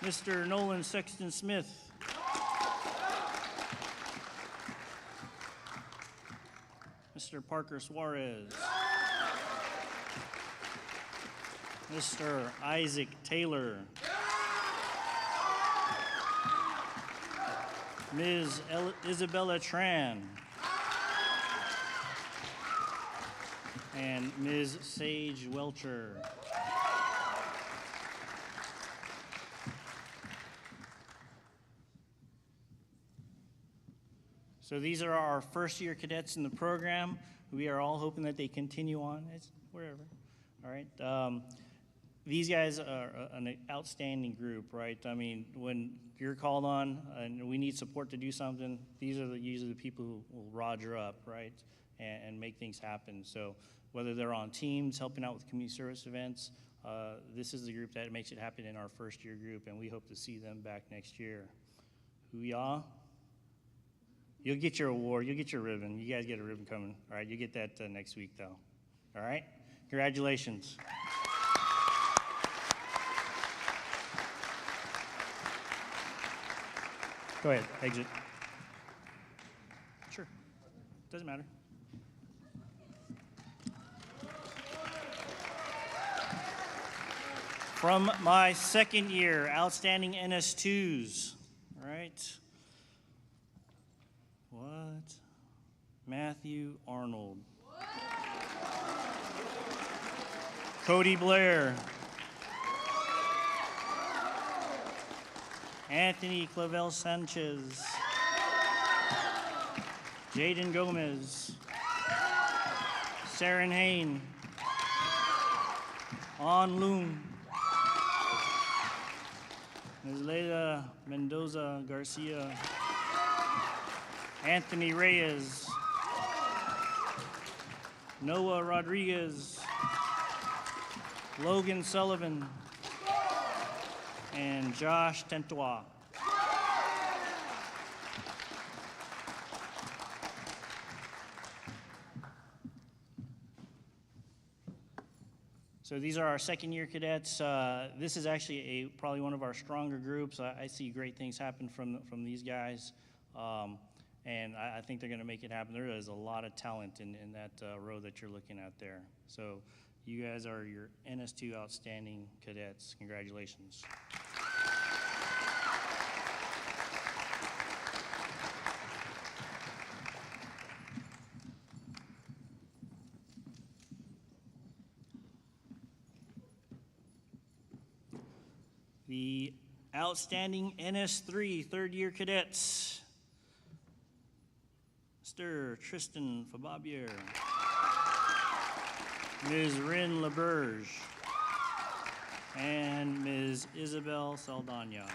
Mr. Nolan Sexton Smith, Mr. Parker Suarez, Mr. Isaac Taylor, Ms. Isabella Tran, and Ms. Sage Welcher. So these are our first year cadets in the program. We are all hoping that they continue on. It's wherever, all right? These guys are an outstanding group, right? I mean, when you're called on and we need support to do something, these are usually the people who will roger up, right, and make things happen. So whether they're on teams, helping out with community service events, this is the group that makes it happen in our first year group, and we hope to see them back next year. Hoo-yah. You'll get your award. You'll get your ribbon. You guys get a ribbon coming. All right, you get that next week, though. All right? Congratulations. Go ahead, exit. Sure. Doesn't matter. From my second year, outstanding NS2s. All right. What? Matthew Arnold. Cody Blair. Anthony Clavel Sanchez. Jaden Gomez. Saren Hain. On Loom. Ms. Leila Mendoza Garcia. Anthony Reyes. Noah Rodriguez. Logan Sullivan. And Josh Tentois. So these are our second year cadets. This is actually probably one of our stronger groups. I see great things happen from these guys. And I think they're gonna make it happen. There is a lot of talent in that row that you're looking at there. So you guys are your NS2 outstanding cadets. Congratulations. The outstanding NS3 third year cadets. Mr. Tristan Fababier. Ms. Rin LaBerge. And Ms. Isabel Saldana.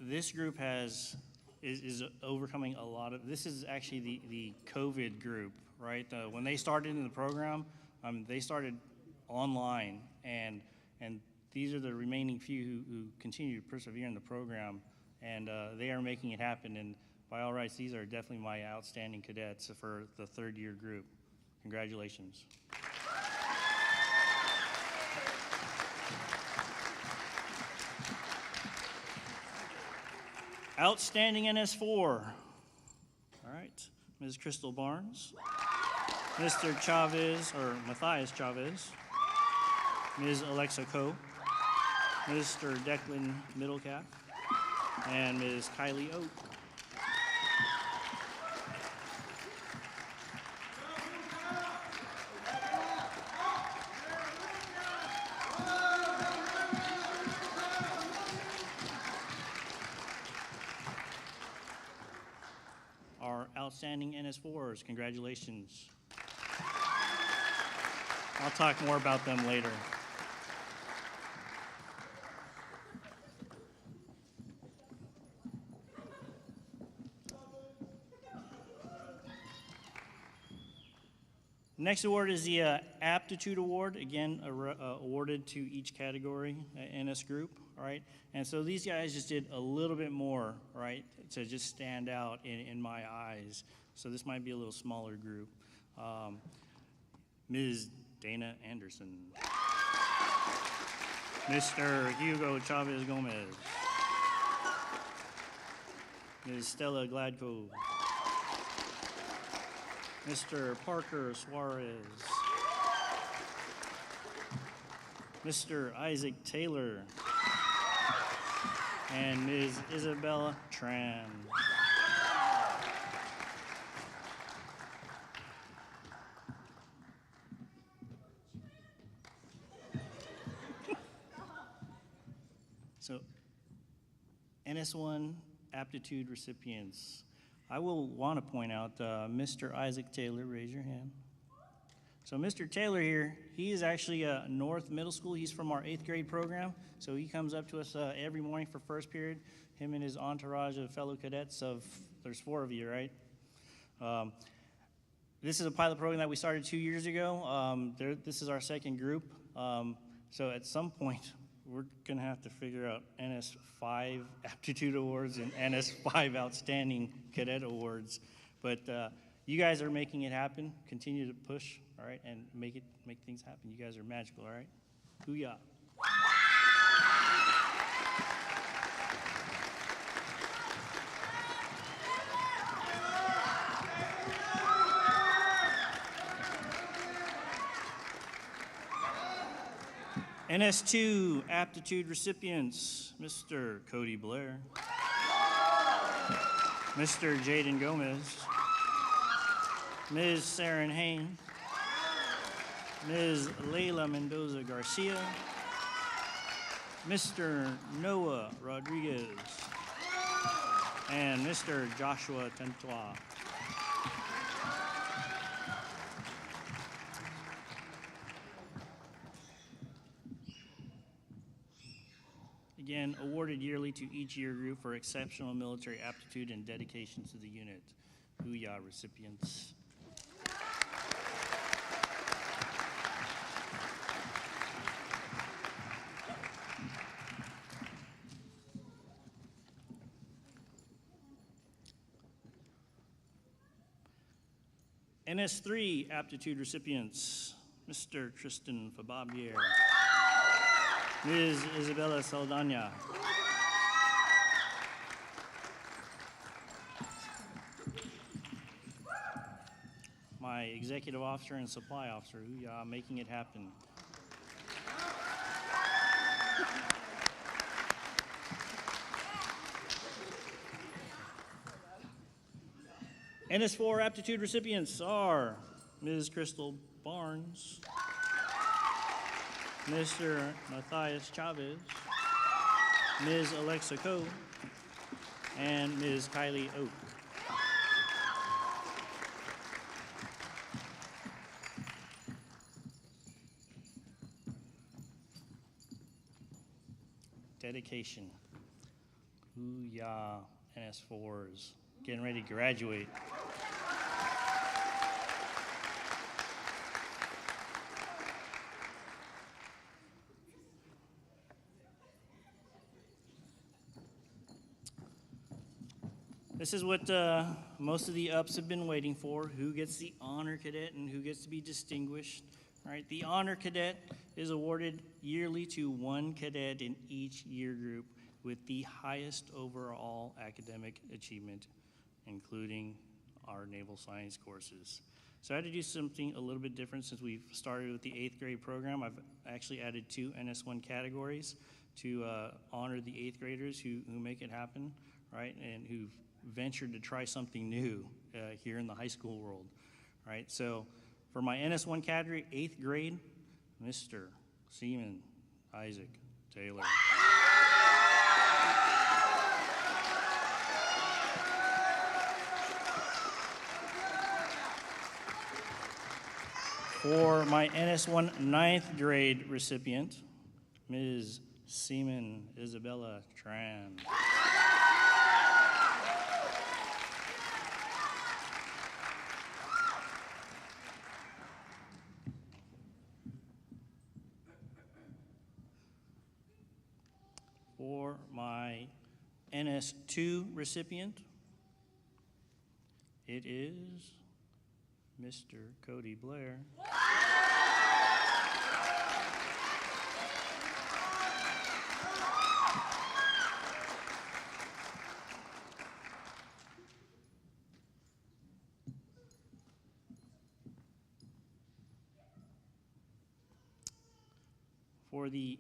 This group is overcoming a lot of, this is actually the COVID group, right? When they started in the program, they started online, and these are the remaining few who continue to persevere in the program, and they are making it happen. And by all rights, these are definitely my outstanding cadets for the third year group. Congratulations. Outstanding NS4. All right, Ms. Crystal Barnes, Mr. Chavez, or Matthias Chavez, Ms. Alexa Coe, Mr. Declan Middlecalf, and Ms. Kylie Oak. Our outstanding NS4s, congratulations. I'll talk more about them later. Next award is the Aptitude Award, again awarded to each category in this group, all right? And so these guys just did a little bit more, right, to just stand out in my eyes. So this might be a little smaller group. Ms. Dana Anderson. Mr. Hugo Chavez Gomez. Ms. Stella Gladko. Mr. Parker Suarez. Mr. Isaac Taylor. And Ms. Isabella Tran. So, NS1 aptitude recipients. I will want to point out Mr. Isaac Taylor, raise your hand. So Mr. Taylor here, he is actually North Middle School. He's from our 8th grade program. So he comes up to us every morning for first period, him and his entourage of fellow cadets there's 4 of you, right? This is a pilot program that we started 2 years ago. This is our second group. So at some point, we're gonna have to figure out NS5 Aptitude Awards and NS5 Outstanding Cadet Awards. But you guys are making it happen. Continue to push, all right, and make things happen. You guys are magical, all right? Hoo-yah. NS2 aptitude recipients, Mr. Cody Blair, Mr. Jaden Gomez, Ms. Saren Hain, Ms. Layla Mendoza Garcia, Mr. Noah Rodriguez, and Mr. Joshua Tentois. Again, awarded yearly to each year group for exceptional military aptitude and dedication to the unit. Hoo-yah recipients. NS3 aptitude recipients, Mr. Tristan Fababier, Ms. Isabella Saldana, my executive officer and supply officer, hoo-yah, making it happen. NS4 aptitude recipients are Ms. Crystal Barnes, Mr. Matthias Chavez, Ms. Alexa Coe, and Ms. Kylie Oak. Dedication. Hoo-yah, NS4s. Getting ready to graduate. This is what most of the ups have been waiting for. Who gets the honor cadet and who gets to be distinguished. All right, the honor cadet is awarded yearly to one cadet in each year group with the highest overall academic achievement, including our naval science courses. So I had to do something a little bit different since we've started with the 8th grade program. I've actually added 2 NS1 categories to honor the 8th graders who make it happen, right, and who've ventured to try something new here in the high school world, right? So for my NS1 category, 8th grade, Mr. Seaman Isaac Taylor. For my NS1 9th grade recipient, Ms. Seaman Isabella Tran. For my NS2 recipient, it is Mr. Cody Blair. For the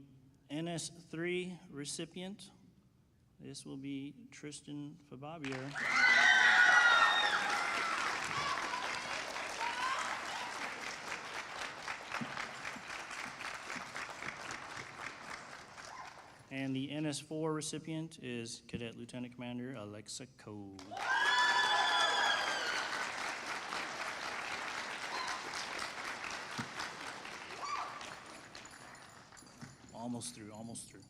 NS3 recipient, this will be Tristan Fababier. And the NS4 recipient is Cadet Lieutenant Commander Alexa Coe. Almost through, almost through.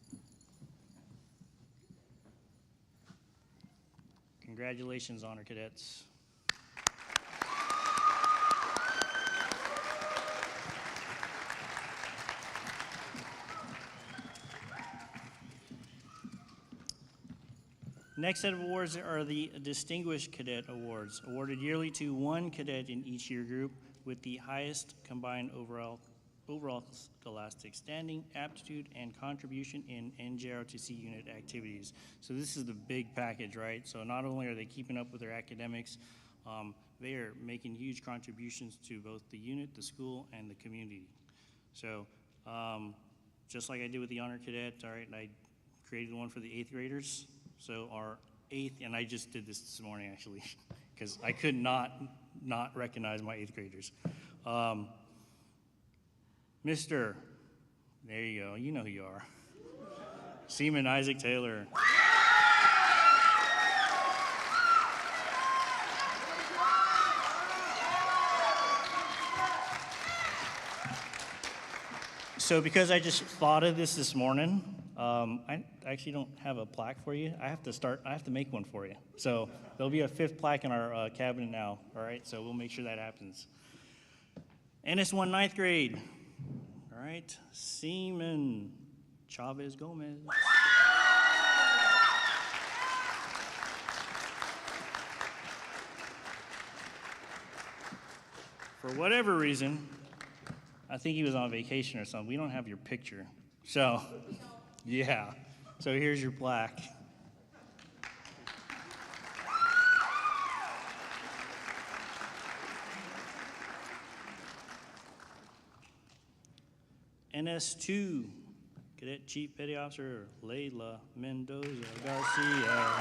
Congratulations, Honor Cadets. Next set of awards are the Distinguished Cadet Awards, awarded yearly to one cadet in each year group with the highest combined overall scholastic standing, aptitude, and contribution in NJROTC unit activities. So this is the big package, right? So not only are they keeping up with their academics, they are making huge contributions to both the unit, the school, and the community. So just like I did with the Honor Cadet, all right, I created one for the 8th graders. So our 8th, and I just did this morning actually, because I could not recognize my 8th graders. Mr. There you go, you know who you are. Seaman Isaac Taylor. So because I just thought of this morning, I actually don't have a plaque for you. I have to make one for you. So there'll be a 5th plaque in our cabinet now, all right? So we'll make sure that happens. NS1 9th grade, all right? Seaman Chavez Gomez. For whatever reason, I think he was on vacation or something. We don't have your picture. So, yeah. So here's your plaque. NS2, Cadet Chief Petty Officer Layla Mendoza Garcia.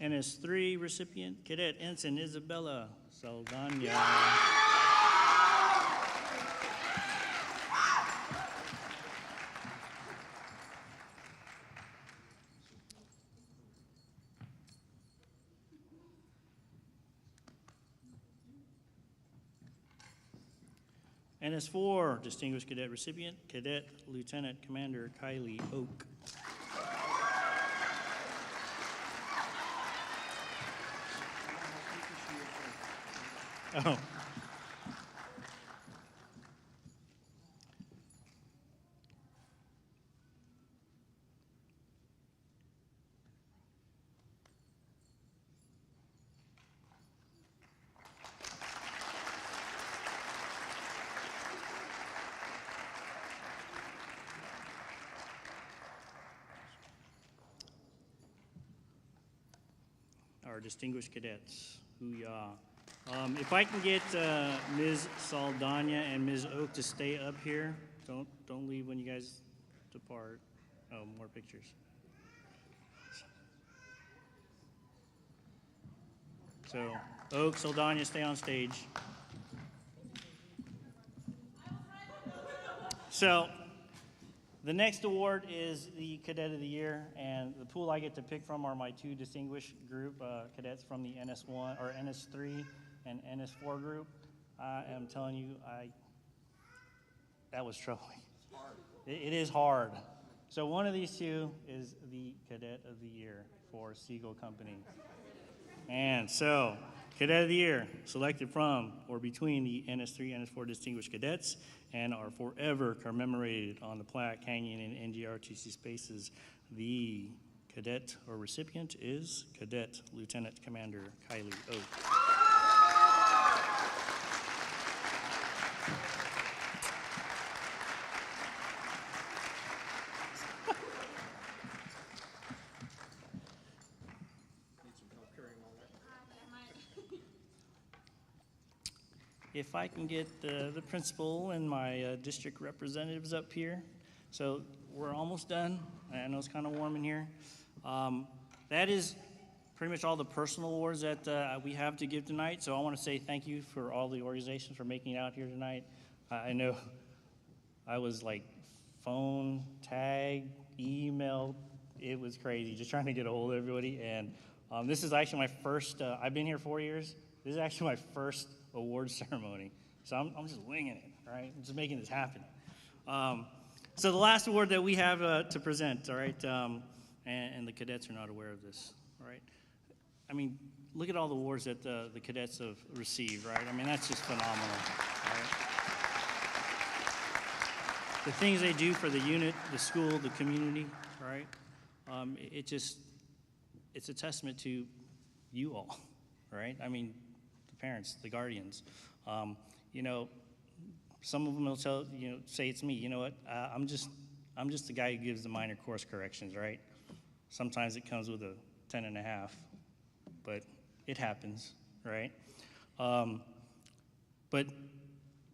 NS3 recipient, Cadet Ensign Isabella Saldana. NS4 Distinguished Cadet recipient, Cadet Lieutenant Commander Kylie Oak. Oh. Our distinguished cadets, hoo-yah. If I can get Ms. Saldana and Ms. Oak to stay up here. Don't leave when you guys depart. Oh, more pictures. So, Oak, Saldana, stay on stage. So, the next award is the Cadet of the Year, and the pool I get to pick from are my 2 distinguished group cadets from the NS1 or NS3 and NS4 group. I am telling you, that was troubling. It is hard. So one of these 2 is the Cadet of the Year for Siegel Company. And so, Cadet of the Year, selected from or between the NS3 and NS4 distinguished cadets, and are forever commemorated on the plaque hanging in NJROTC spaces. The cadet or recipient is Cadet Lieutenant Commander Kylie Oak. If I can get the principal and my district representatives up here. So we're almost done. I know it's kind of warm in here. That is pretty much all the personal awards that we have to give tonight. So I want to say thank you for all the organizations for making it out here tonight. I know I was like phone, tag, email. It was crazy just trying to get a hold of everybody. And this is actually my first, I've been here 4 years. This is actually my first award ceremony. So I'm just winging it, all right? I'm just making this happen. So the last award that we have to present, all right, and the cadets are not aware of this, right? I mean, look at all the awards that the cadets have received, right? I mean, that's just phenomenal, right? The things they do for the unit, the school, the community, right? It's a testament to you all, right? I mean, the parents, the guardians. You know, some of them will say it's me. You know what? I'm just the guy who gives the minor course corrections, right? Sometimes it comes with a 10.5, but it happens, right? But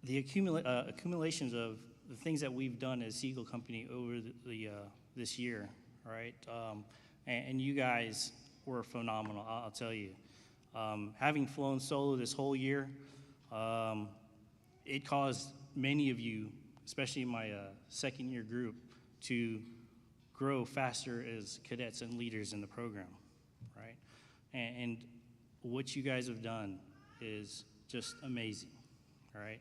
the accumulations of the things that we've done as Siegel Company over this year, right? And you guys were phenomenal, I'll tell you. Having flown solo this whole year, it caused many of you, especially my second year group, to grow faster as cadets and leaders in the program, right? And what you guys have done is just amazing, all right?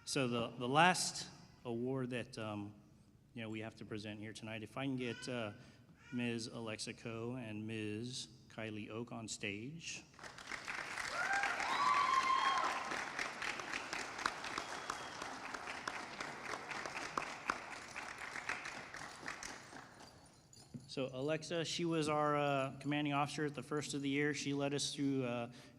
So the last award that we have to present here tonight, if I can get Ms. Alexa Coe and Ms. Kylie Oak on stage. So Alexa, she was our commanding officer at the first of the year. She led us through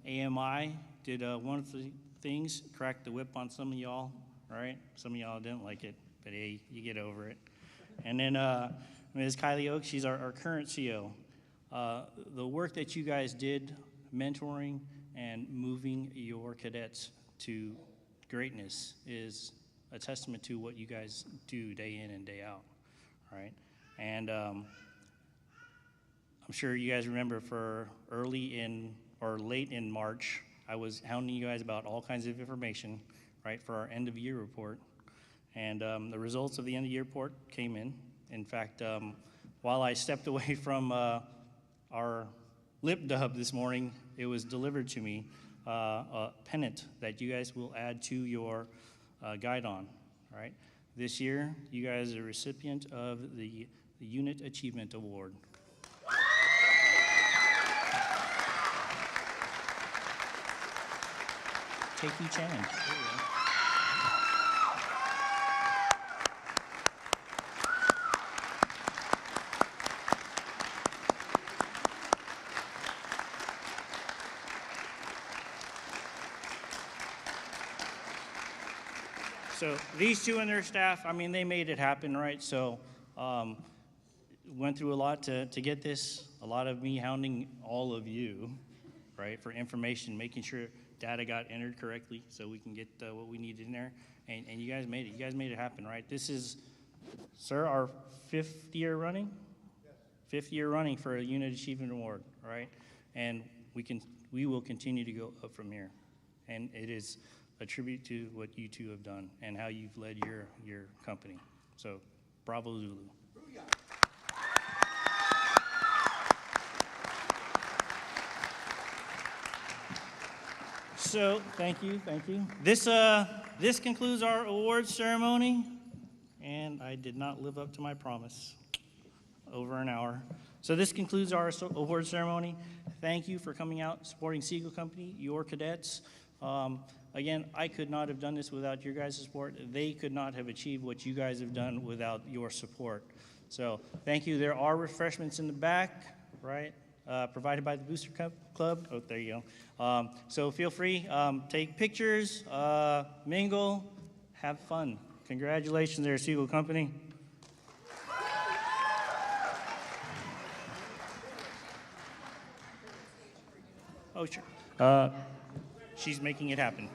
AMI, did one of the things, cracked the whip on some of y'all, right? Some of y'all didn't like it, but hey, you get over it. And then Ms. Kylie Oak, she's our current CO. The work that you guys did, mentoring and moving your cadets to greatness, is a testament to what you guys do day in and day out, right? And I'm sure you guys remember for late in March, I was hounding you guys about all kinds of information, right, for our end of year report. And the results of the end of year report came in. In fact, while I stepped away from our lip dub this morning, it was delivered to me, a pennant that you guys will add to your guidon, right? This year, you guys are a recipient of the Unit Achievement Award. Take each hand. There you go. So these two and their staff, I mean, they made it happen, right? So went through a lot to get this, a lot of me hounding all of you, right, for information, making sure data got entered correctly so we can get what we need in there. And you guys made it. You guys made it happen, right? This is, sir, our 5th year running? Yes. 5th year running for a Unit Achievement Award, right? And we will continue to go up from here. And it is a tribute to what you two have done and how you've led your company. So, bravo, Zulu. So, thank you. This concludes our awards ceremony, and I did not live up to my promise. Over an hour. So this concludes our awards ceremony. Thank you for coming out, supporting Siegel Company, your cadets. Again, I could not have done this without your guys' support. They could not have achieved what you guys have done without your support. So thank you. There are refreshments in the back, right? Provided by the Booster Club. Oh, there you go. So feel free, take pictures, mingle, have fun. Congratulations there, Siegel Company. Oh, sure. She's making it happen.